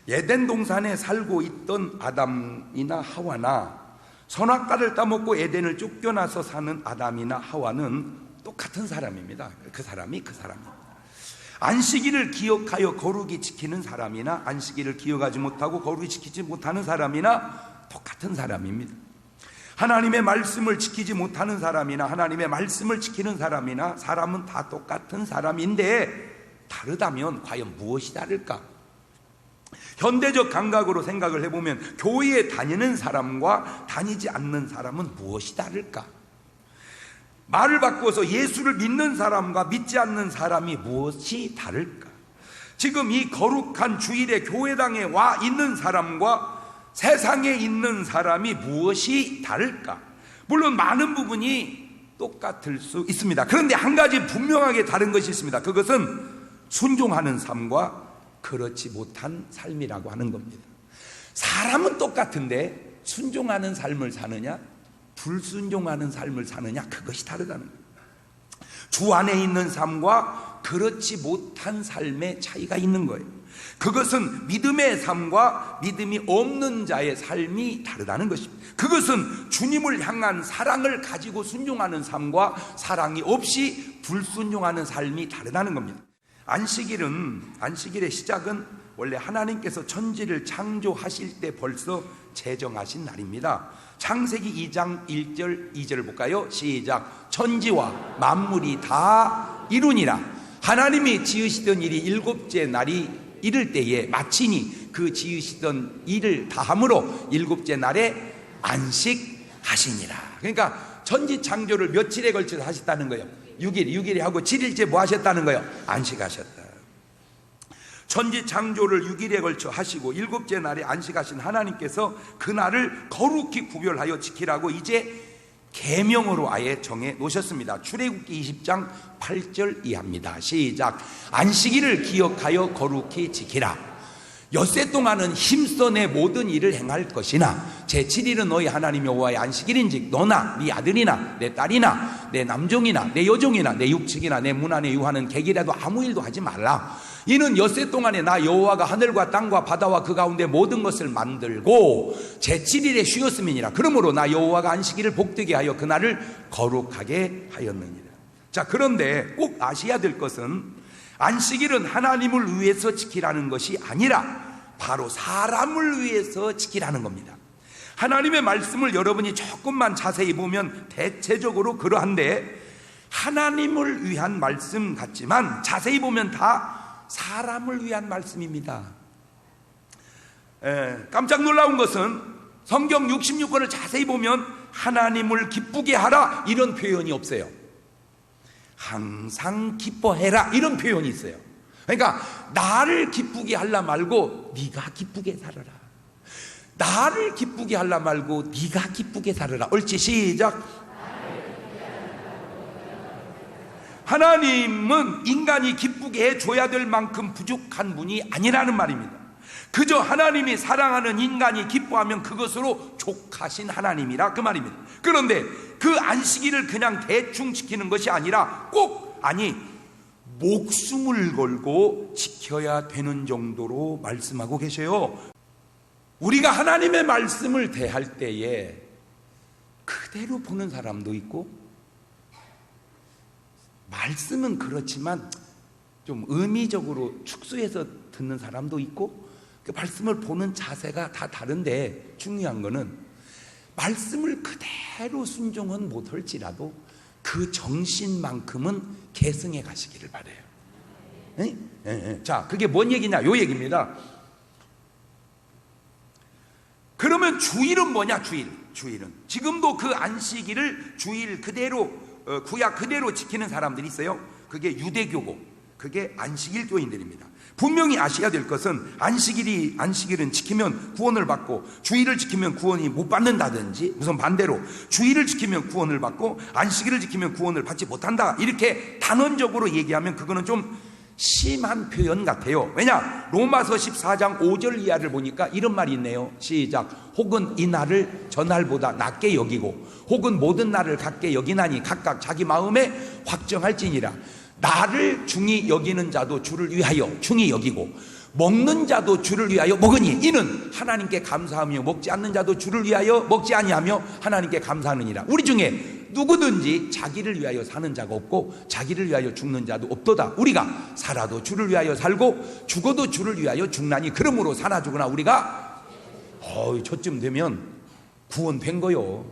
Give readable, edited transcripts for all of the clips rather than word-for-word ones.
에덴 동산에 살고 있던 아담이나 하와나 선악과를 따먹고 에덴을 쫓겨나서 사는 아담이나 하와는 똑같은 사람입니다. 그 사람입니다. 안식일을 기억하여 거룩히 지키는 사람이나 안식일을 기억하지 못하고 거룩히 지키지 못하는 사람이나 똑같은 사람입니다. 하나님의 말씀을 지키지 못하는 사람이나 하나님의 말씀을 지키는 사람이나 사람은 다 똑같은 사람인데 다르다면 과연 무엇이 다를까? 현대적 감각으로 생각을 해보면 교회에 다니는 사람과 다니지 않는 사람은 무엇이 다를까? 말을 바꿔서 예수를 믿는 사람과 믿지 않는 사람이 무엇이 다를까? 지금 이 거룩한 주일에 교회당에 와 있는 사람과 세상에 있는 사람이 무엇이 다를까? 물론 많은 부분이 똑같을 수 있습니다. 그런데 한 가지 분명하게 다른 것이 있습니다. 그것은 순종하는 삶과 그렇지 못한 삶이라고 하는 겁니다. 사람은 똑같은데 순종하는 삶을 사느냐 불순종하는 삶을 사느냐, 그것이 다르다는 거예요. 주 안에 있는 삶과 그렇지 못한 삶의 차이가 있는 거예요. 그것은 믿음의 삶과 믿음이 없는 자의 삶이 다르다는 것입니다. 그것은 주님을 향한 사랑을 가지고 순종하는 삶과 사랑이 없이 불순종하는 삶이 다르다는 겁니다. 안식일의 시작은 원래 하나님께서 천지를 창조하실 때 벌써 제정하신 날입니다. 창세기 2장 1절 2절을 볼까요? 시작. 천지와 만물이 다 이루니라. 하나님이 지으시던 일이 일곱째 날이 이를 때에 마치니 그 지으시던 일을 다함으로 일곱째 날에 안식하시니라. 그러니까 천지 창조를 며칠에 걸쳐서 하셨다는 거예요. 6일에 하고 7일째 뭐 하셨다는 거예요? 안식하셨다. 천지 창조를 6일에 걸쳐 하시고 일곱째 날에 안식하신 하나님께서 그 날을 거룩히 구별하여 지키라고 이제 계명으로 아예 정해 놓으셨습니다. 출애굽기 20장 8절 이하입니다. 시작. 안식일을 기억하여 거룩히 지키라. 엿새 동안은 힘써 내 모든 일을 행할 것이나 제7일은 너희 하나님 여호와의 안식일인즉 너나 네 아들이나 내 딸이나 내 남종이나 내 여종이나 내 육축이나 내 문 안에 유하는 객이라도 아무 일도 하지 말라. 이는 엿새 동안에 나 여호와가 하늘과 땅과 바다와 그 가운데 모든 것을 만들고 제7일에 쉬었음이니라. 그러므로 나 여호와가 안식일을 복되게 하여 그날을 거룩하게 하였느니라. 자, 그런데 꼭 아셔야 될 것은 안식일은 하나님을 위해서 지키라는 것이 아니라 바로 사람을 위해서 지키라는 겁니다. 하나님의 말씀을 여러분이 조금만 자세히 보면 대체적으로 그러한데 하나님을 위한 말씀 같지만 자세히 보면 다 사람을 위한 말씀입니다. 깜짝 놀라운 것은 성경 66권을 자세히 보면 하나님을 기쁘게 하라 이런 표현이 없어요. 항상 기뻐해라 이런 표현이 있어요. 그러니까 나를 기쁘게 하려 말고 네가 기쁘게 살아라. 나를 기쁘게 하려 말고 네가 기쁘게 살아라. 옳지, 시작. 하나님은 인간이 기쁘게 해줘야 될 만큼 부족한 분이 아니라는 말입니다. 그저 하나님이 사랑하는 인간이 기뻐하면 그것으로 족하신 하나님이라 그 말입니다. 그런데 그 안식일을 그냥 대충 지키는 것이 아니라 목숨을 걸고 지켜야 되는 정도로 말씀하고 계셔요. 우리가 하나님의 말씀을 대할 때에 그대로 보는 사람도 있고 말씀은 그렇지만 좀 의미적으로 축소해서 듣는 사람도 있고 그 말씀을 보는 자세가 다 다른데 중요한 거는 말씀을 그대로 순종은 못할지라도 그 정신만큼은 계승해 가시기를 바라요. 자, 그게 뭔 얘기냐? 요 얘기입니다. 그러면 주일은 뭐냐? 주일은 지금도 그 안식일을 주일 그대로 구약 그대로 지키는 사람들이 있어요. 그게 유대교고 그게 안식일교인들입니다. 분명히 아셔야 될 것은 안식일은 지키면 구원을 받고 주일을 지키면 구원이 못 받는다든지 무슨 반대로 주일을 지키면 구원을 받고 안식일을 지키면 구원을 받지 못한다 이렇게 단언적으로 얘기하면 그거는 좀 심한 표현 같아요. 왜냐? 로마서 14장 5절 이하를 보니까 이런 말이 있네요. 시작. 혹은 이 날을 저 날보다 낮게 여기고 혹은 모든 날을 같게 여기나니 각각 자기 마음에 확정할지니라. 나를 중히 여기는 자도 주를 위하여 중히 여기고 먹는 자도 주를 위하여 먹으니 이는 하나님께 감사하며 먹지 않는 자도 주를 위하여 먹지 아니하며 하나님께 감사하느니라. 우리 중에 누구든지 자기를 위하여 사는 자가 없고 자기를 위하여 죽는 자도 없도다. 우리가 살아도 주를 위하여 살고 죽어도 주를 위하여 죽나니 그러므로 사나 죽으나 우리가 저쯤 되면 구원된 거요.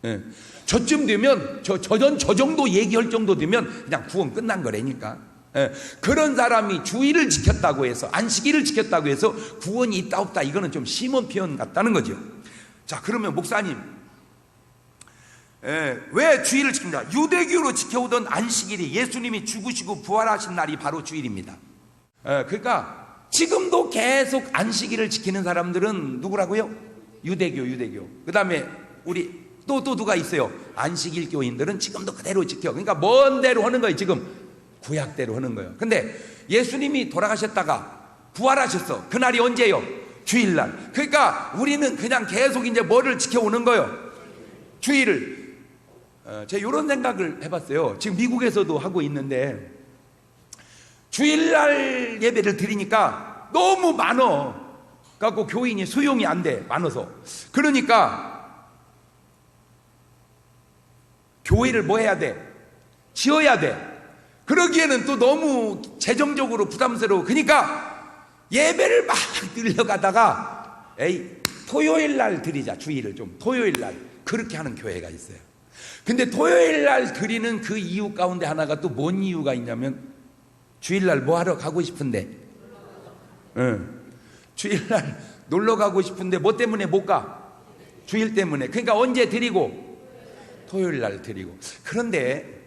예. 저쯤 되면 저 정도 얘기할 정도 되면 그냥 구원 끝난 거라니까. 예. 그런 사람이 주의를 지켰다고 해서 안식일을 지켰다고 해서 구원이 있다 없다 이거는 좀 심한 표현 같다는 거죠. 자, 그러면 목사님, 왜 주일을 지킵니다? 유대교로 지켜오던 안식일이 예수님이 죽으시고 부활하신 날이 바로 주일입니다. 그러니까 지금도 계속 안식일을 지키는 사람들은 누구라고요? 유대교. 그 다음에 우리 또 누가 있어요? 안식일 교인들은 지금도 그대로 지켜. 그러니까 먼 대로 하는 거예요. 지금 구약대로 하는 거예요. 근데 예수님이 돌아가셨다가 부활하셨어. 그날이 언제예요? 주일날. 그러니까 우리는 그냥 계속 이제 뭐를 지켜오는 거예요? 주일을. 제가 이런 생각을 해봤어요. 지금 미국에서도 하고 있는데 주일날 예배를 드리니까 너무 많어. 그래갖고 교인이 수용이 안 돼. 많아서. 그러니까 교회를 뭐 해야 돼? 지어야 돼. 그러기에는 또 너무 재정적으로 부담스러워. 그러니까 예배를 막 들려가다가 토요일 날 드리자. 주일을 좀 토요일 날 그렇게 하는 교회가 있어요. 근데 토요일 날 드리는 그 이유 가운데 하나가 또 뭔 이유가 있냐면 주일 날 뭐 하러 가고 싶은데 주일 날 놀러 가고 싶은데 뭐 때문에 못 가? 주일 때문에. 그러니까 언제 드리고? 토요일 날 드리고. 그런데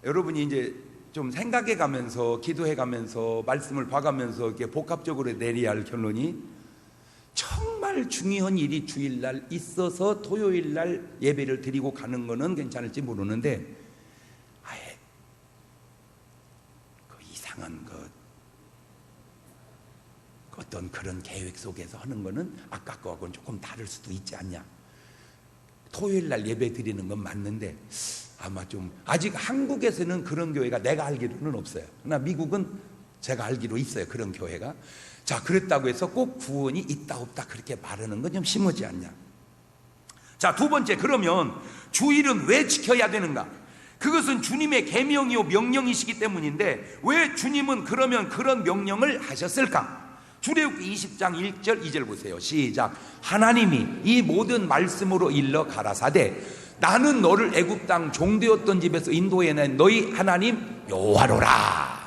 여러분이 이제 좀 생각해 가면서 기도해 가면서 말씀을 봐가면서 이렇게 복합적으로 내려야 할 결론이 정말 중요한 일이 주일날 있어서 토요일날 예배를 드리고 가는 거는 괜찮을지 모르는데 아예 그 이상한 어떤 그런 계획 속에서 하는 거는 아까 거하고는 조금 다를 수도 있지 않냐. 토요일날 예배 드리는 건 맞는데 아마 좀 아직 한국에서는 그런 교회가 내가 알기로는 없어요. 그러나 미국은 제가 알기로 있어요. 그런 교회가. 자, 그랬다고 해서 꼭 구원이 있다 없다 그렇게 말하는 건 좀 심하지 않냐. 자, 두 번째, 그러면 주일은 왜 지켜야 되는가? 그것은 주님의 계명이요 명령이시기 때문인데 왜 주님은 그러면 그런 명령을 하셨을까? 출애굽기 20장 1절 2절 보세요. 시작. 하나님이 이 모든 말씀으로 일러 가라사대 나는 너를 애굽 땅 종되었던 집에서 인도해낸 너희 하나님 여호와로라.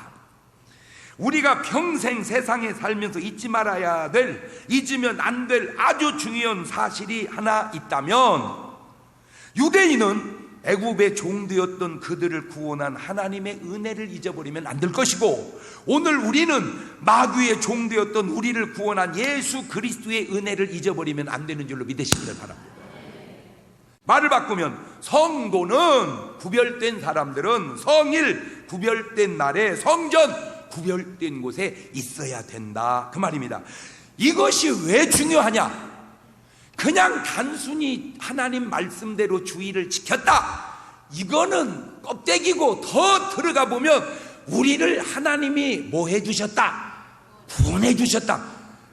우리가 평생 세상에 살면서 잊지 말아야 될, 잊으면 안 될 아주 중요한 사실이 하나 있다면 유대인은 애굽의 종되었던 그들을 구원한 하나님의 은혜를 잊어버리면 안 될 것이고 오늘 우리는 마귀의 종되었던 우리를 구원한 예수 그리스도의 은혜를 잊어버리면 안 되는 줄로 믿으시기를 바랍니다. 말을 바꾸면 성도는 구별된 사람들은 성일 구별된 날에 성전 구별된 곳에 있어야 된다 그 말입니다. 이것이 왜 중요하냐? 그냥 단순히 하나님 말씀대로 주의를 지켰다 이거는 껍데기고 더 들어가 보면 우리를 하나님이 뭐 해주셨다? 구원해 주셨다.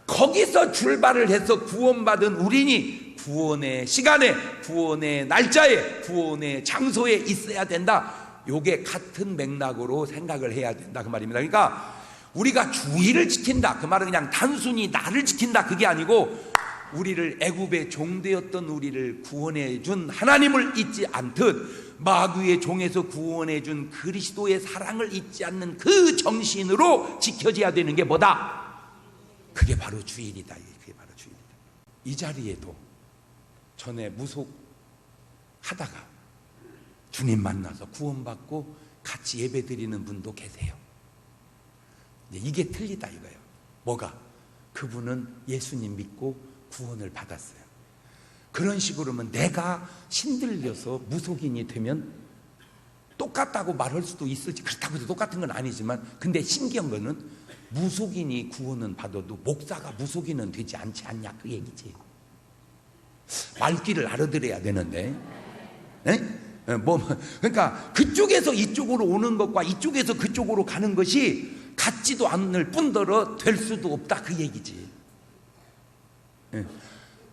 거기서 출발을 해서 구원받은 우리니 구원의 시간에, 구원의 날짜에, 구원의 장소에 있어야 된다. 요게 같은 맥락으로 생각을 해야 된다 그 말입니다. 그러니까 우리가 주의를 지킨다 그 말은 그냥 단순히 나를 지킨다 그게 아니고 우리를 애굽의 종되었던 우리를 구원해 준 하나님을 잊지 않듯 마귀의 종에서 구원해 준 그리스도의 사랑을 잊지 않는 그 정신으로 지켜져야 되는 게 뭐다? 그게 바로 주일이다. 그게 바로 주일이다. 이 자리에도 전에 무속하다가 주님 만나서 구원받고 같이 예배드리는 분도 계세요. 이게 틀리다 이거예요. 뭐가? 그분은 예수님 믿고 구원을 받았어요. 그런 식으로면 내가 신들려서 무속인이 되면 똑같다고 말할 수도 있을지, 그렇다고 해서 똑같은 건 아니지만, 근데 신기한 거는 무속인이 구원은 받아도 목사가 무속인은 되지 않지 않냐 그 얘기지. 말귀를 알아들어야 되는데, 그러니까 그쪽에서 이쪽으로 오는 것과 이쪽에서 그쪽으로 가는 것이 같지도 않을 뿐더러 될 수도 없다, 그 얘기지.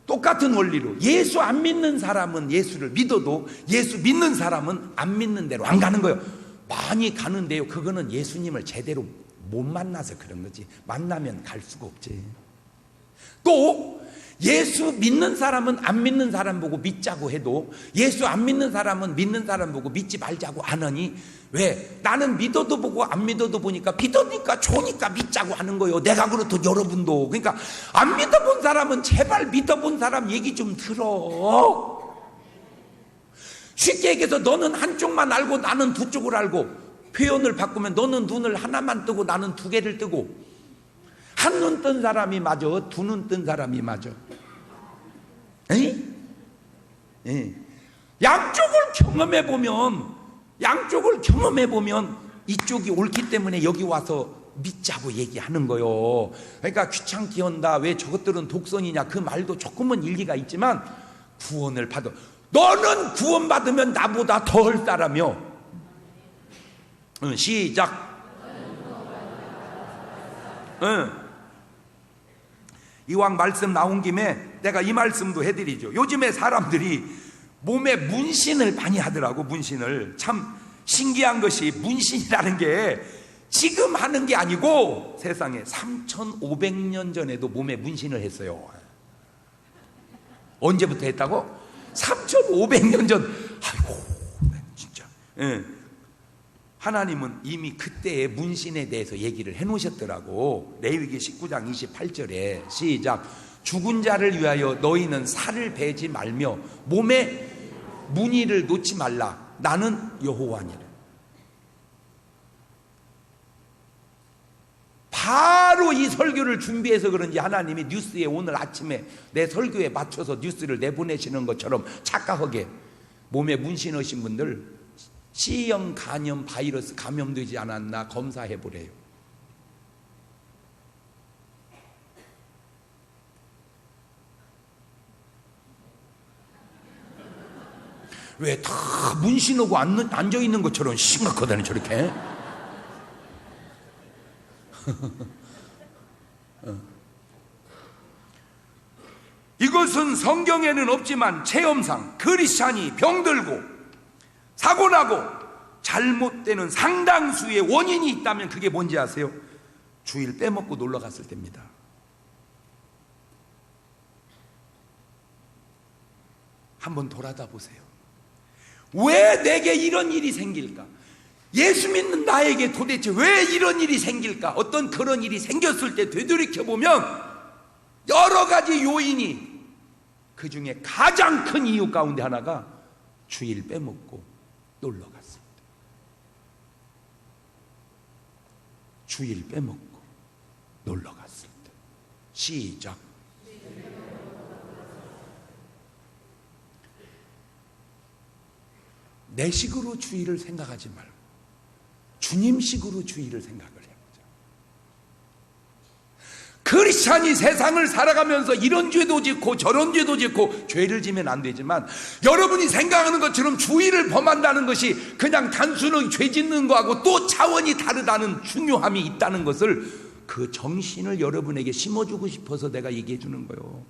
똑같은 원리로 예수 안 믿는 사람은 예수를 믿어도 예수 믿는 사람은 안 믿는 대로 안 가는 거예요. 많이 가는데요, 그거는 예수님을 제대로 못 만나서 그런 거지. 만나면 갈 수가 없지. 또 예수 믿는 사람은 안 믿는 사람 보고 믿자고 해도 예수 안 믿는 사람은 믿는 사람 보고 믿지 말자고 안 하니, 왜? 나는 믿어도 보고 안 믿어도 보니까 믿으니까 좋으니까 믿자고 하는 거예요. 내가 그렇듯 여러분도. 그러니까 안 믿어본 사람은 제발 믿어본 사람 얘기 좀 들어. 쉽게 얘기해서 너는 한쪽만 알고 나는 두 쪽을 알고, 표현을 바꾸면 너는 눈을 하나만 뜨고 나는 두 개를 뜨고, 한 눈 뜬 사람이 맞아, 두 눈 뜬 사람이 맞아. 양쪽을 경험해 보면 이쪽이 옳기 때문에 여기 와서 믿자고 얘기하는 거요. 그러니까 귀찮게 한다, 왜 저것들은 독선이냐, 그 말도 조금은 일리가 있지만, 구원을 받아. 너는 구원 받으면 나보다 더 할 사람이요. 시작. 이왕 말씀 나온 김에 내가 이 말씀도 해드리죠. 요즘에 사람들이 몸에 문신을 많이 하더라고. 문신을. 참 신기한 것이, 문신이라는 게 지금 하는 게 아니고 세상에 3,500년 전에도 몸에 문신을 했어요. 언제부터 했다고? 3,500년 전. 아이고 진짜. 하나님은 이미 그때의 문신에 대해서 얘기를 해놓으셨더라고. 레위기 19장 28절에 시작. 죽은 자를 위하여 너희는 살을 베지 말며 몸에 무늬를 놓지 말라. 나는 여호와니라. 바로 이 설교를 준비해서 그런지 하나님이 뉴스에 오늘 아침에 내 설교에 맞춰서 뉴스를 내보내시는 것처럼 착각하게 몸에 문신 하신 분들 C형 간염 바이러스 감염되지 않았나 검사해 보래요. 왜 다 문신하고 앉아 있는 것처럼 심각하다니 저렇게. 이것은 성경에는 없지만 체험상 크리스찬이 병들고 사고나고 잘못되는 상당수의 원인이 있다면 그게 뭔지 아세요? 주일 빼먹고 놀러 갔을 때입니다. 한번 돌아다 보세요. 왜 내게 이런 일이 생길까? 예수 믿는 나에게 도대체 왜 이런 일이 생길까? 어떤 그런 일이 생겼을 때 되돌이켜보면 여러 가지 요인이, 그 중에 가장 큰 이유 가운데 하나가 주일 빼먹고 놀러 갔습니다. 주일 빼먹고 놀러 갔을 때. 시작. 내 식으로 주일을 생각하지 말고 주님식으로 주일을 생각을 해보자. 크리스찬이 세상을 살아가면서 이런 죄도 짓고 저런 죄도 짓고, 죄를 지면 안 되지만 여러분이 생각하는 것처럼 주일을 범한다는 것이 그냥 단순히 죄 짓는 거하고 또 차원이 다르다는 중요함이 있다는 것을, 그 정신을 여러분에게 심어주고 싶어서 내가 얘기해 주는 거예요.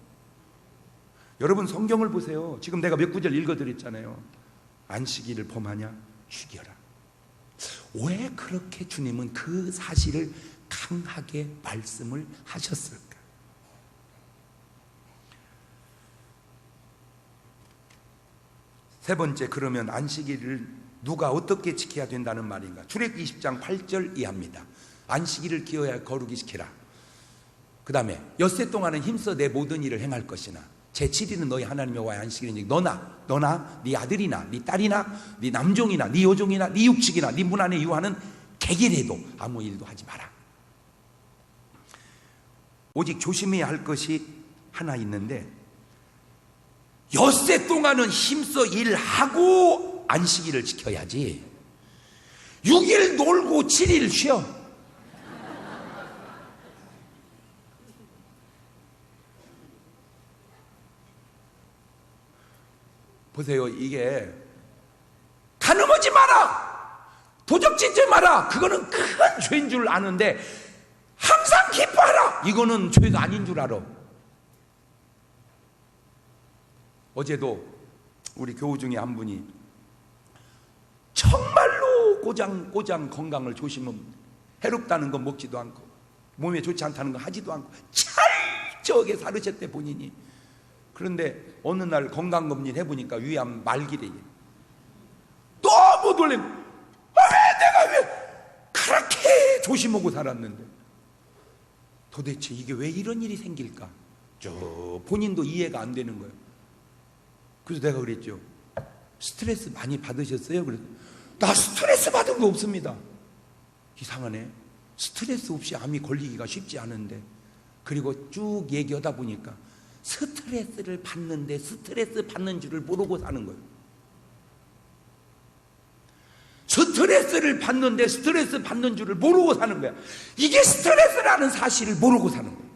여러분 성경을 보세요. 지금 내가 몇 구절 읽어드렸잖아요. 안식일을 범하냐 죽여라. 왜 그렇게 주님은 그 사실을 강하게 말씀을 하셨을까? 세 번째, 그러면 안식일을 누가 어떻게 지켜야 된다는 말인가? 출애굽기 20장 8절 이하입니다. 안식일을 기어야 거룩히 지키라. 그 다음에 엿새 동안은 힘써 내 모든 일을 행할 것이나 제7일은 너희 하나님 여호와의 안식일이니 너나 네 아들이나 네 딸이나 네 남종이나 네 여종이나 네 육식이나 네 문 안에 유하는 객일에도 아무 일도 하지 마라. 오직 조심해야 할 것이 하나 있는데, 엿새 동안은 힘써 일하고 안식일을 지켜야지 6일 놀고 7일 쉬어. 보세요. 이게 가늠하지 마라, 도적질 찢지 마라. 그거는 큰 죄인 줄 아는데 항상 기뻐하라. 이거는 죄가 아닌 줄 알아. 어제도 우리 교우 중에 한 분이 정말로 꼬장 건강을 조심하면 해롭다는 건 먹지도 않고 몸에 좋지 않다는 건 하지도 않고 찰떡에 살으셨대 본인이. 그런데 어느 날 건강검진 해보니까 위암 말기래. 너무 놀래. 내가 왜 그렇게 조심하고 살았는데 도대체 이게 왜 이런 일이 생길까? 본인도 이해가 안 되는 거예요. 그래서 내가 그랬죠. 스트레스 많이 받으셨어요? 그래서 나 스트레스 받은 거 없습니다. 이상하네. 스트레스 없이 암이 걸리기가 쉽지 않은데. 그리고 쭉 얘기하다 보니까 스트레스를 받는데 스트레스 받는 줄을 모르고 사는 거예요. 스트레스를 받는데 스트레스 받는 줄을 모르고 사는 거야. 이게 스트레스라는 사실을 모르고 사는 거야.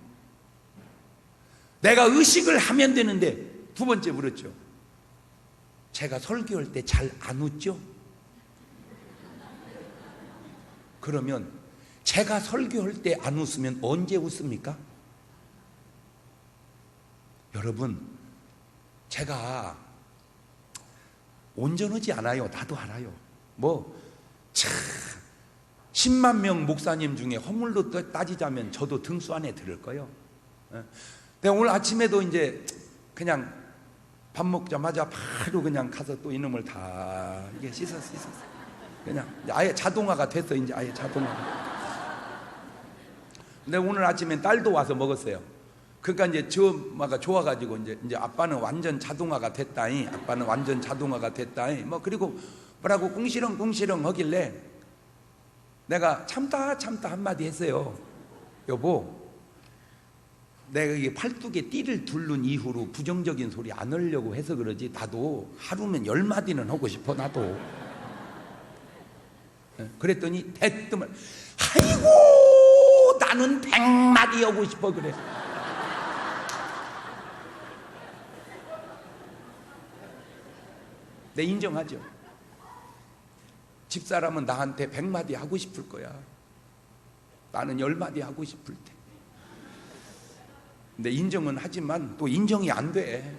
내가 의식을 하면 되는데. 두 번째 물었죠. 제가 설교할 때 잘 안 웃죠? 그러면 제가 설교할 때 안 웃으면 언제 웃습니까? 여러분, 제가 온전하지 않아요. 나도 알아요. 10만 명 목사님 중에 허물로 따지자면 저도 등수 안에 들을 거예요. 내가 오늘 아침에도 이제 그냥 밥 먹자마자 바로 그냥 가서 또 이놈을 다 이게 씻었어. 그냥 아예 자동화가 됐어. 이제 아예 자동화. 근데 오늘 아침엔 딸도 와서 먹었어요. 그러니까 이제 저 엄마가 좋아가지고 이제 아빠는 완전 자동화가 됐다잉. 아빠는 완전 자동화가 됐다잉. 그리고 뭐라고 꿍시렁 하길래 내가 참다 한마디 했어요. 여보, 내가 이게 팔뚝에 띠를 둘른 이후로 부정적인 소리 안 하려고 해서 그러지 나도 하루면 10마디는 하고 싶어. 나도. 그랬더니 대뜸을 아이고 나는 100마디 하고 싶어. 그래. 내 인정하죠. 집사람은 나한테 100마디 하고 싶을 거야. 나는 10마디 하고 싶을 때. 근데 인정은 하지만 또 인정이 안 돼.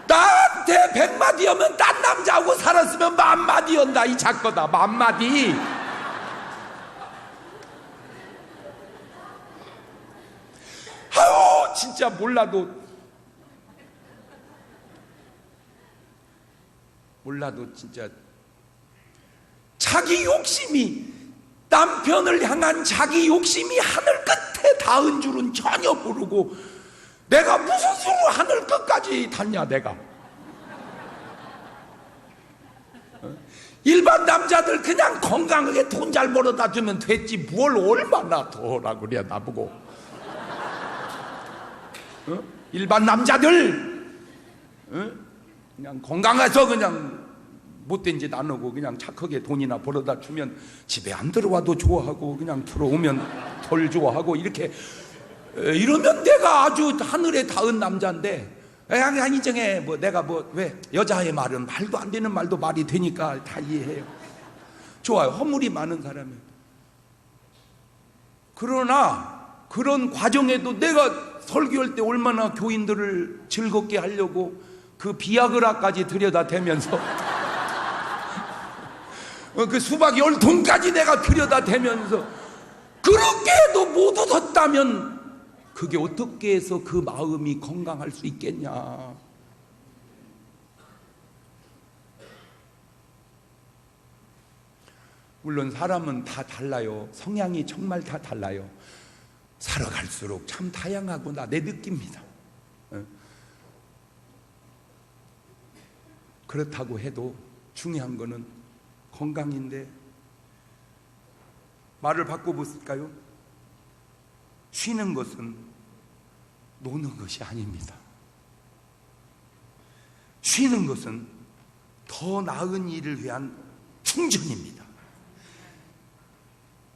나한테 100마디 하면 딴 남자하고 살았으면 10,000마디 한다. 이 작거다. 10,000마디. 아유 진짜 몰라도 진짜 자기 욕심이, 남편을 향한 자기 욕심이 하늘 끝에 닿은 줄은 전혀 모르고 내가 무슨 수로 하늘 끝까지 닿냐. 내가 일반 남자들 그냥 건강하게 돈 잘 벌어다 주면 됐지 뭘 얼마나 더라고 그래 나보고. 일반 남자들 그냥 건강해서 그냥 못된 짓 안 하고 그냥 착하게 돈이나 벌어다 주면 집에 안 들어와도 좋아하고 그냥 들어오면 덜 좋아하고 이렇게 이러면 내가 아주 하늘에 닿은 남자인데 그냥 인정해. 내가 왜 여자의 말은 말도 안 되는 말도 말이 되니까 다 이해해요. 좋아요. 허물이 많은 사람이에요. 그러나 그런 과정에도 내가 설교할 때 얼마나 교인들을 즐겁게 하려고 그 비아그라까지 들여다대면서 그 수박 10통까지 내가 들여다대면서 그렇게 해도 못 얻었다면 그게 어떻게 해서 그 마음이 건강할 수 있겠냐. 물론 사람은 다 달라요. 성향이 정말 다 달라요. 살아갈수록 참 다양하구나 내 느낍니다. 그렇다고 해도 중요한 거는 건강인데 말을 바꿔볼까요? 쉬는 것은 노는 것이 아닙니다. 쉬는 것은 더 나은 일을 위한 충전입니다.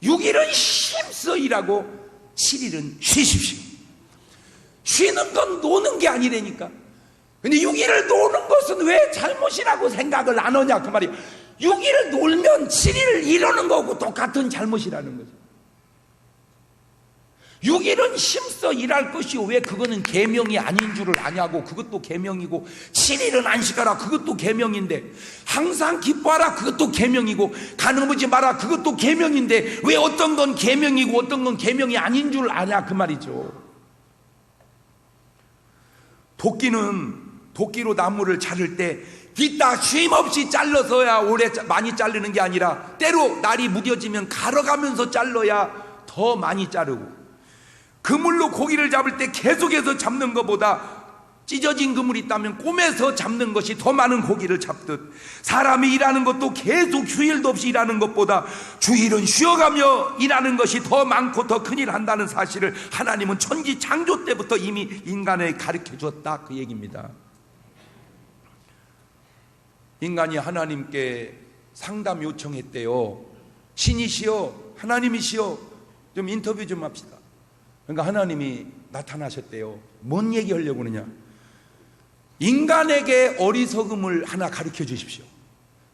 6일은 힘써 일하고 7일은 쉬십시오. 쉬는 건 노는 게 아니라니까. 근데 6일을 노는 것은 왜 잘못이라고 생각을 안 하냐 그 말이에요. 6일을 놀면 7일을 이루는 거고 똑같은 잘못이라는 거죠. 6일은 힘써 일할 것이요, 왜 그거는 계명이 아닌 줄을 아냐고, 그것도 계명이고, 7일은 안식하라, 그것도 계명인데, 항상 기뻐하라, 그것도 계명이고, 간음하지 마라, 그것도 계명인데, 왜 어떤 건 계명이고 어떤 건 계명이 아닌 줄 아냐, 그 말이죠. 도끼로 나무를 자를 때 뒤따 쉼 없이 잘라서야 오래 많이 자르는 게 아니라, 때로 날이 무뎌지면 갈아가면서 잘라야 더 많이 자르고, 그물로 고기를 잡을 때 계속해서 잡는 것보다 찢어진 그물이 있다면 꼬매서 잡는 것이 더 많은 고기를 잡듯, 사람이 일하는 것도 계속 휴일도 없이 일하는 것보다 주일은 쉬어가며 일하는 것이 더 많고 더 큰일 한다는 사실을 하나님은 천지 창조 때부터 이미 인간에 가르쳐 줬다, 그 얘기입니다. 인간이 하나님께 상담 요청했대요. 신이시여, 하나님이시여, 좀 인터뷰 좀 합시다. 그러니까 하나님이 나타나셨대요. 뭔 얘기하려고 그러냐? 인간에게 어리석음을 하나 가르쳐 주십시오.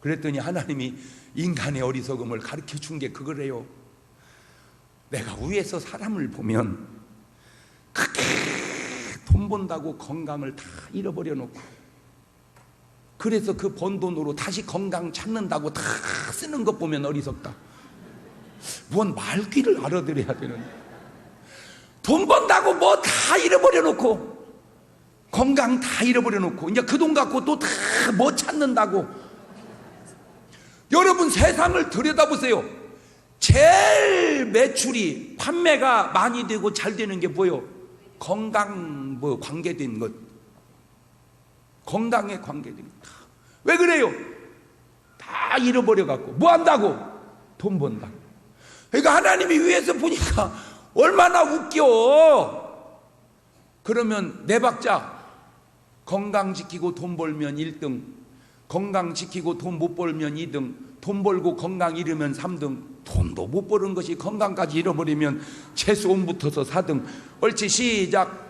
그랬더니 하나님이 인간의 어리석음을 가르쳐 준 게 그거래요. 내가 위에서 사람을 보면 크게 돈 번다고 건강을 다 잃어버려 놓고, 그래서 그 번 돈으로 다시 건강 찾는다고 다 쓰는 것 보면 어리석다. 뭔 말귀를 알아들어야 되는데, 돈 번다고 뭐 다 잃어버려 놓고, 건강 다 잃어버려 놓고, 이제 그 돈 갖고 또 다 뭐 찾는다고. 여러분, 세상을 들여다보세요. 제일 매출이, 판매가 많이 되고 잘 되는 게 뭐예요? 건강 관계된 것, 건강에 관계된 것. 왜 그래요? 다 잃어버려 갖고 뭐 한다고? 돈 번다. 그러니까 하나님이 위에서 보니까 얼마나 웃겨. 그러면 네 박자, 건강 지키고 돈 벌면 1등, 건강 지키고 돈 못 벌면 2등, 돈 벌고 건강 잃으면 3등, 돈도 못 버는 것이 건강까지 잃어버리면 재수 온 붙어서 4등. 옳지, 시작.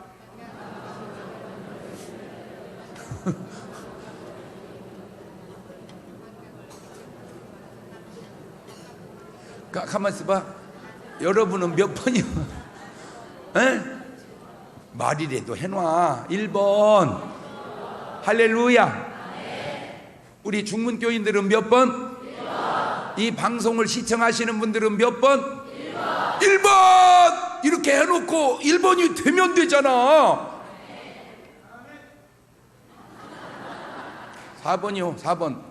가만 있어봐. 여러분은 몇 번이요? 에? 말이라도 해놔. 1번. 할렐루야. 우리 중문교인들은 몇 번? 1번. 이 방송을 시청하시는 분들은 몇 번? 1번. 1번. 이렇게 해놓고 1번이 되면 되잖아. 4번이요. 4번.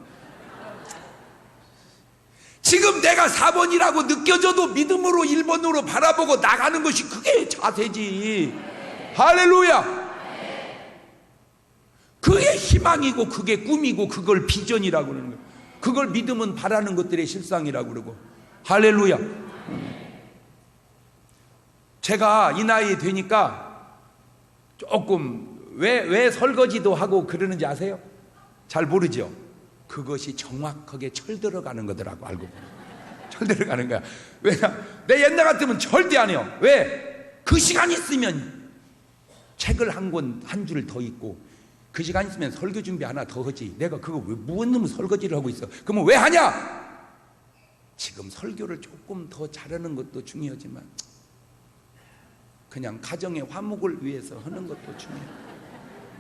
지금 내가 4번이라고 느껴져도 믿음으로 1번으로 바라보고 나가는 것이 그게 자세지. 할렐루야. 그게 희망이고 그게 꿈이고 그걸 비전이라고 그러는 거예요. 그걸 믿음은 바라는 것들의 실상이라고 그러고. 할렐루야. 제가 이 나이 되니까 조금 왜 설거지도 하고 그러는지 아세요? 잘 모르죠? 그것이 정확하게 철 들어가는 거더라고. 알고 보면 철 들어가는 거야. 왜냐? 내 옛날 같으면 절대 안 해요. 왜? 그 시간 있으면 책을 한 줄 더 읽고, 그 시간 있으면 설교 준비 하나 더 하지. 내가 그거 왜 무슨 놈의 설거지를 하고 있어? 그러면 왜 하냐? 지금 설교를 조금 더 잘하는 것도 중요하지만 그냥 가정의 화목을 위해서 하는 것도 중요해.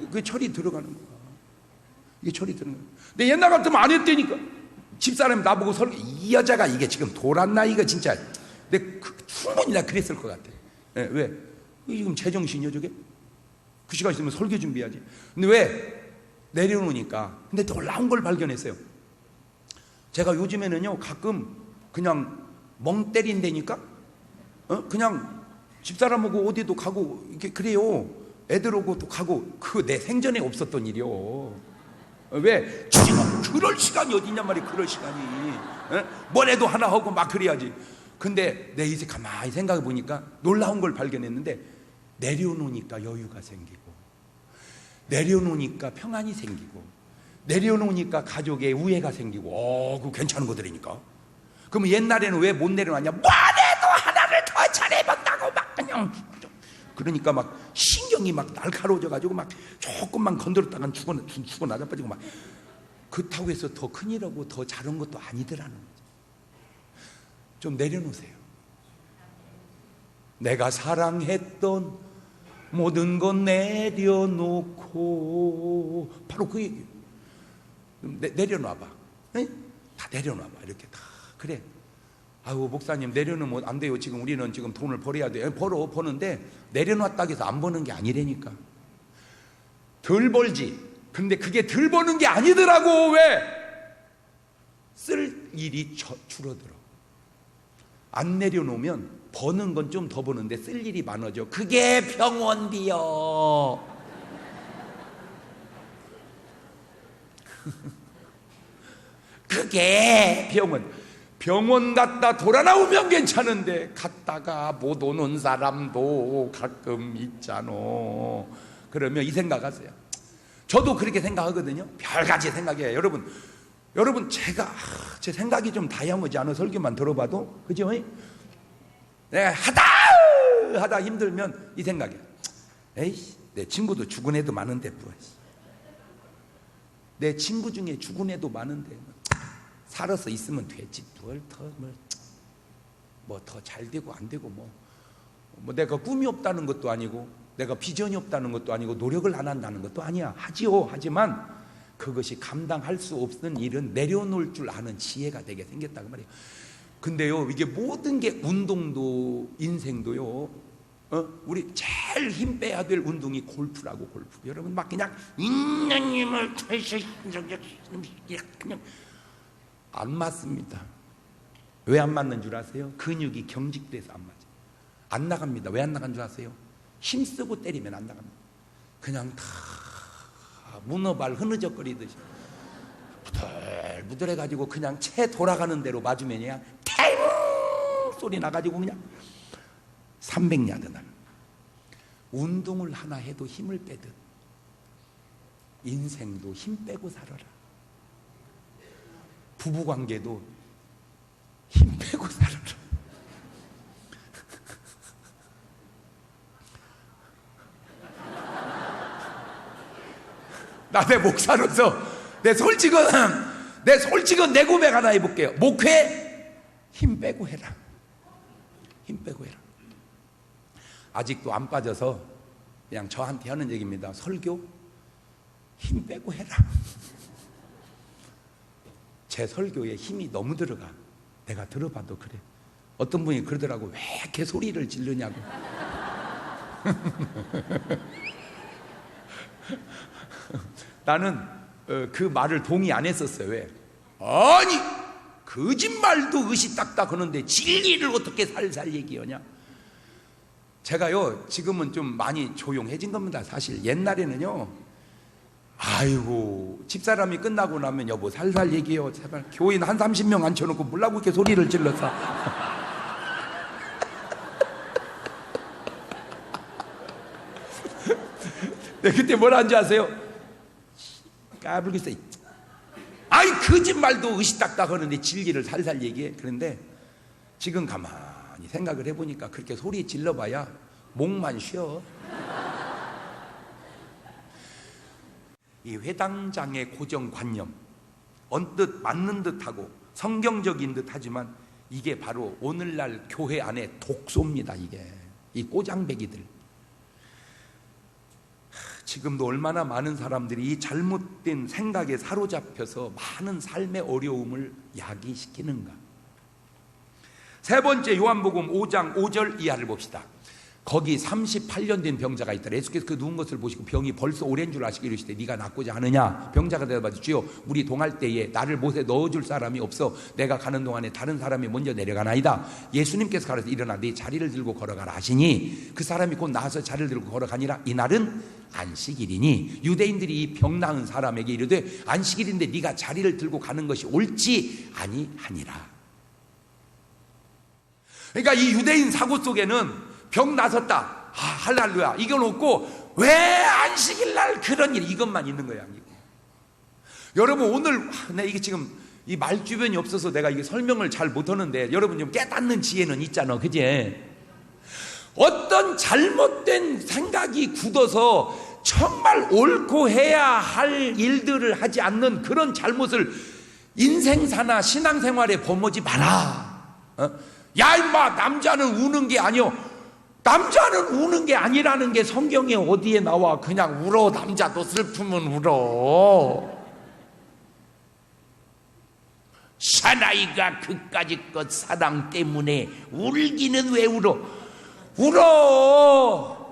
그게 철이 들어가는 거야. 이게 철이 드는 거예요. 근데 옛날 같으면 안 했다니까. 집사람이 나보고 이 여자가 이게 지금 도란 나이가 진짜. 근데 충분히 나 그랬을 것 같아. 네, 왜? 지금 제정신이야 저게? 그 시간 있으면 설교 준비해야지. 근데 왜? 내려놓으니까. 근데 놀라운 걸 발견했어요. 제가 요즘에는요 가끔 그냥 멍 때린다니까, 그냥 집사람하고 어디도 가고 이렇게 그래요. 애들하고도 가고. 그거 내 생전에 없었던 일이요. 왜? 지금 그럴 시간이 어딨냔 말이야. 그럴 시간이. 뭐래도 하나 하고 막 그래야지. 근데 내 이제 가만히 생각해 보니까 놀라운 걸 발견했는데, 내려놓으니까 여유가 생기고, 내려놓으니까 평안이 생기고, 내려놓으니까 가족의 우애가 생기고, 그거 괜찮은 거들이니까. 그러면 옛날에는 왜 못 내려놨냐? 뭐래도 하나를 더 잘해본다고 막 그냥. 그러니까 막 신경이 막 날카로워져가지고 막 조금만 건드렸다간 죽어 나자빠지고 막. 그렇다고 해서 더 큰일하고 더 잘한 것도 아니더라는 거죠. 좀 내려놓으세요. 내가 사랑했던 모든 건 내려놓고, 바로 그 얘기예요. 내려놔봐. 네? 다 내려놔봐. 이렇게 다. 그래. 아유, 목사님 내려놓으면 안 돼요. 지금 우리는 지금 돈을 벌어야 돼요. 버는데 내려놨다고 해서 안 버는 게 아니라니까. 덜 벌지. 근데 그게 덜 버는 게 아니더라고. 왜? 쓸 일이 줄어들어. 안 내려놓으면 버는 건 좀 더 버는데 쓸 일이 많아져. 그게 병원비요. 그게 병원 갔다 돌아 나오면 괜찮은데 갔다가 못 오는 사람도 가끔 있잖아. 그러면 이 생각하세요. 저도 그렇게 생각하거든요. 별가지 생각해요. 여러분 제가 제 생각이 좀 다양하지 않아. 설교만 들어봐도 그죠? 내가 하다 힘들면 이 생각이야. 에이, 내 친구도 죽은 애도 많은데 내 친구 중에 죽은 애도 많은데 살아서 있으면 되지. 뭐 더 잘 되고 안 되고 뭐 내가 꿈이 없다는 것도 아니고 내가 비전이 없다는 것도 아니고 노력을 안 한다는 것도 아니야. 하지요. 하지만 그것이 감당할 수 없는 일은 내려놓을 줄 아는 지혜가 되게 생겼다고 말이에요. 근데요, 이게 모든 게 운동도 인생도요, 우리 제일 힘 빼야 될 운동이 골프라고. 골프. 여러분 막 그냥 있는 힘을 그냥 안 맞습니다. 왜 안 맞는 줄 아세요? 근육이 경직돼서 안 맞아요. 안 나갑니다. 왜 안 나간 줄 아세요? 힘쓰고 때리면 안 나갑니다. 그냥 다 문어발 흐느적거리듯이 부들부들해가지고 그냥 채 돌아가는 대로 맞으면 그냥 탱 소리 나가지고 그냥 300야드 날. 운동을 하나 해도 힘을 빼듯 인생도 힘 빼고 살아라. 부부관계도 힘 빼고 살아라. 나 내 목사로서 내 솔직한 내 고백 하나 해볼게요. 목회 힘 빼고 해라. 힘 빼고 해라. 아직도 안 빠져서 그냥 저한테 하는 얘기입니다. 설교 힘 빼고 해라. 제 설교에 힘이 너무 들어가. 내가 들어봐도 그래. 어떤 분이 그러더라고. 왜 이렇게 소리를 지르냐고. 나는 그 말을 동의 안 했었어요. 왜? 아니 거짓말도 의시딱딱 하는데 진리를 어떻게 살살 얘기하냐. 제가요 지금은 좀 많이 조용해진 겁니다. 사실 옛날에는요, 아이고 집사람이 끝나고 나면 여보 살살 얘기해요. 제발. 교인 한 30명 앉혀놓고 뭐라고 이렇게 소리를 질러서. 네, 그때 뭐라 한지 아세요? 까불겠어. 아이 거짓말도 의시딱딱 하는데 진리를 살살 얘기해. 그런데 지금 가만히 생각을 해보니까 그렇게 소리 질러봐야 목만 쉬어. 이 회당장의 고정관념, 언뜻 맞는 듯하고 성경적인 듯하지만 이게 바로 오늘날 교회 안에 독소입니다. 이게 이 꼬장배기들. 지금도 얼마나 많은 사람들이 이 잘못된 생각에 사로잡혀서 많은 삶의 어려움을 야기시키는가. 세 번째, 요한복음 5장 5절 이하를 봅시다. 거기 38년 된 병자가 있더라. 예수께서 그 누운 것을 보시고 병이 벌써 오랜 줄 아시고 이르시되 네가 낫고자 하느냐. 병자가 대답하되 주여 우리 동할 때에 나를 못에 넣어줄 사람이 없어 내가 가는 동안에 다른 사람이 먼저 내려가나이다. 예수님께서 가라사대 일어나 네 자리를 들고 걸어가라 하시니 그 사람이 곧 나와서 자리를 들고 걸어가니라. 이날은 안식일이니 유대인들이 이 병 나은 사람에게 이르되 안식일인데 네가 자리를 들고 가는 것이 옳지 아니하니라. 그러니까 이 유대인 사고 속에는 병 나섰다, 할렐루야, 이건 없고 왜 안식일날 그런 일, 이것만 있는 거야. 여러분 오늘 이게 지금 이 말 주변이 없어서 내가 이게 설명을 잘 못하는데 여러분 좀 깨닫는 지혜는 있잖아, 그지? 어떤 잘못된 생각이 굳어서 정말 옳고 해야 할 일들을 하지 않는 그런 잘못을 인생사나 신앙생활에 범하지 마라. 야 임마, 남자는 우는 게 아니오. 남자는 우는 게 아니라는 게 성경에 어디에 나와. 그냥 울어. 남자도 슬프면 울어. 사나이가 그까짓 사랑 때문에 울기는 왜 울어? 울어.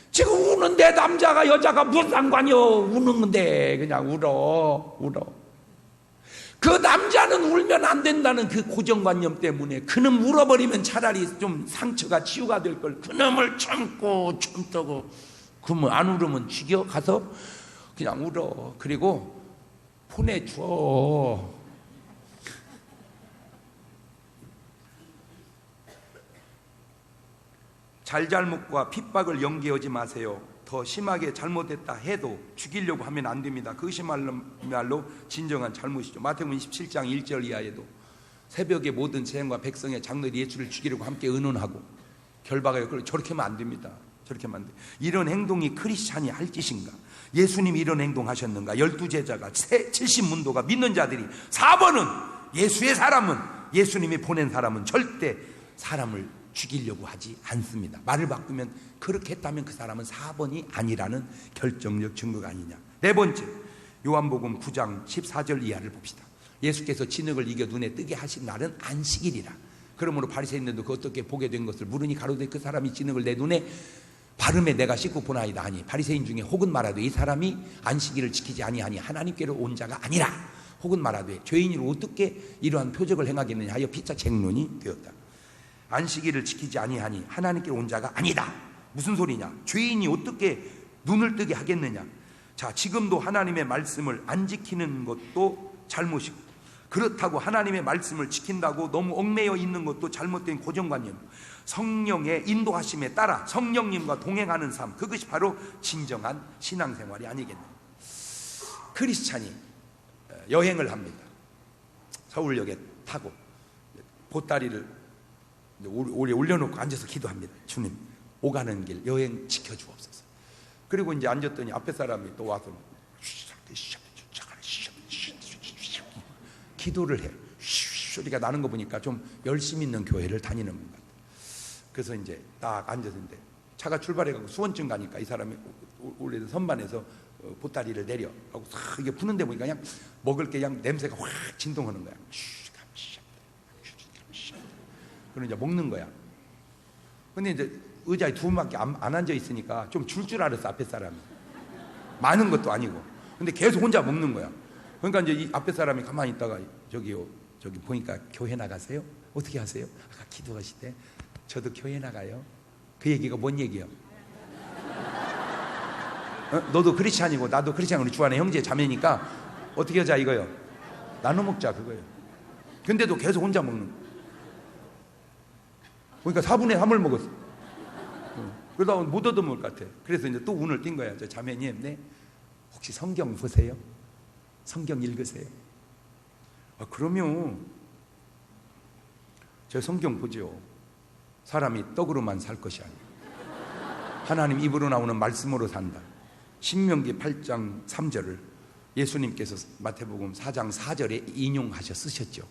지금 우는데 남자가 여자가 무슨 상관이요? 우는데 그냥 울어. 그 남자는 울면 안 된다는 그 고정관념 때문에 그놈 울어버리면 차라리 좀 상처가 치유가 될 걸. 그놈을 참고 그러면 안 울으면 죽여 가서 그냥 울어. 그리고 보내줘. 잘잘못과 핍박을 연계하지 마세요. 더 심하게 잘못했다 해도 죽이려고 하면 안 됩니다. 그것이 말로 진정한 잘못이죠. 마태복음 27장 1절 이하에도 새벽에 모든 재앙과 백성의 장로들이 예수를 죽이려고 함께 의논하고 결박하여 저렇게 하면 안 됩니다. 저렇게 하면 안 돼. 이런 행동이 크리스찬이 할 짓인가? 예수님이 이런 행동하셨는가? 12제자가 70문도가 믿는 자들이 4번은 예수의 사람은, 예수님이 보낸 사람은 절대 사람을 죽이려고 하지 않습니다. 말을 바꾸면 그렇게 했다면 그 사람은 4번이 아니라는 결정적 증거가 아니냐. 네 번째, 요한복음 9장 14절 이하를 봅시다. 예수께서 진흙을 이겨 눈에 뜨게 하신 날은 안식일이라. 그러므로 바리새인들도 그 어떻게 보게 된 것을 물으니 가로되 그 사람이 진흙을 내 눈에 바르매 내가 씻고 보나이다 하니, 바리새인 중에 혹은 말하되 이 사람이 안식일을 지키지 아니하니 하나님께로 온 자가 아니라, 혹은 말하되 죄인으로 어떻게 이러한 표적을 행하겠느냐 하여 피차 쟁론이 되었다. 안식일을 지키지 아니하니 하나님께 온 자가 아니다. 무슨 소리냐? 죄인이 어떻게 눈을 뜨게 하겠느냐? 자, 지금도 하나님의 말씀을 안 지키는 것도 잘못이고, 그렇다고 하나님의 말씀을 지킨다고 너무 얽매여 있는 것도 잘못된 고정관념. 성령의 인도하심에 따라 성령님과 동행하는 삶, 그것이 바로 진정한 신앙생활이 아니겠느냐. 크리스찬이 여행을 합니다. 서울역에 타고 보따리를 오래 올려놓고 앉아서 기도합니다. 주님, 오가는 길 여행 지켜주옵소서. 그리고 이제 앉았더니 앞에 사람이 또 와서 기도를 해. 소리가 나는 거 보니까 좀 열심 있는 교회를 다니는 것 같아요. 그래서 이제 딱 앉았는데 차가 출발해가고 수원쯤 가니까 이 사람이 원래 선반에서 보따리를 내려 하고 싹 이게 푸는데 보니까 그냥 먹을 게 그냥 냄새가 확 진동하는 거야. 그럼 이제 먹는 거야. 근데 이제 의자에 두 분밖에 안 앉아 있으니까 좀 줄 줄 알았어, 앞에 사람이. 많은 것도 아니고. 근데 계속 혼자 먹는 거야. 그러니까 이제 이 앞에 사람이 가만히 있다가 저기 보니까 교회 나가세요? 어떻게 하세요? 아까 기도하실 때 저도 교회 나가요. 그 얘기가 뭔 얘기예요? 너도 크리스찬이고 나도 크리스찬으로 주하는 형제 자매니까 어떻게 하자 이거요? 나눠 먹자 그거예요. 근데도 계속 혼자 먹는 거야. 그러니까 4분의 3을 먹었어. 그러다 못 얻어먹을 것 같아. 그래서 이제 또 운을 띈 거야. 저 자매님, 네? 혹시 성경 보세요? 성경 읽으세요? 그러면 저 성경 보죠. 사람이 떡으로만 살 것이 아니에요. 하나님 입으로 나오는 말씀으로 산다. 신명기 8장 3절을 예수님께서 마태복음 4장 4절에 인용하셔 쓰셨죠.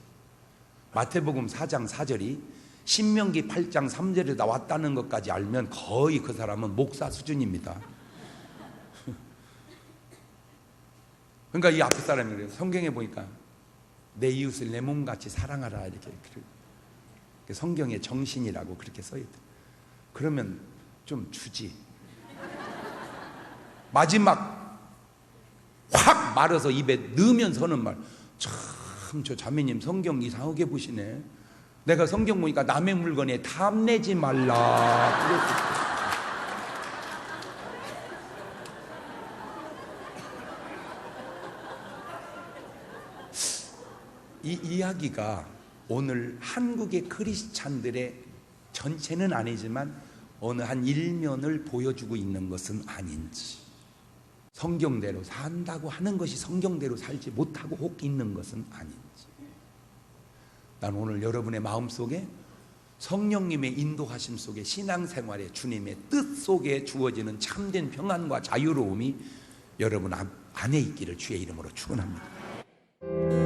마태복음 4장 4절이 신명기 8장 3절에 나왔다는 것까지 알면 거의 그 사람은 목사 수준입니다. 그러니까 이 앞에 사람이 그래요. 성경에 보니까 내 이웃을 내 몸같이 사랑하라 이렇게 성경의 정신이라고 그렇게 써있대. 그러면 좀 주지. 마지막 확 말아서 입에 넣으면서 하는 말. 참 저 자매님 성경 이상하게 보시네. 내가 성경 보니까 남의 물건에 탐내지 말라. 이 이야기가 오늘 한국의 크리스찬들의 전체는 아니지만 어느 한 일면을 보여주고 있는 것은 아닌지, 성경대로 산다고 하는 것이 성경대로 살지 못하고 혹 있는 것은 아닌지, 난 오늘 여러분의 마음속에 성령님의 인도하심 속에 신앙생활의 주님의 뜻 속에 주어지는 참된 평안과 자유로움이 여러분 안에 있기를 주의 이름으로 축원합니다.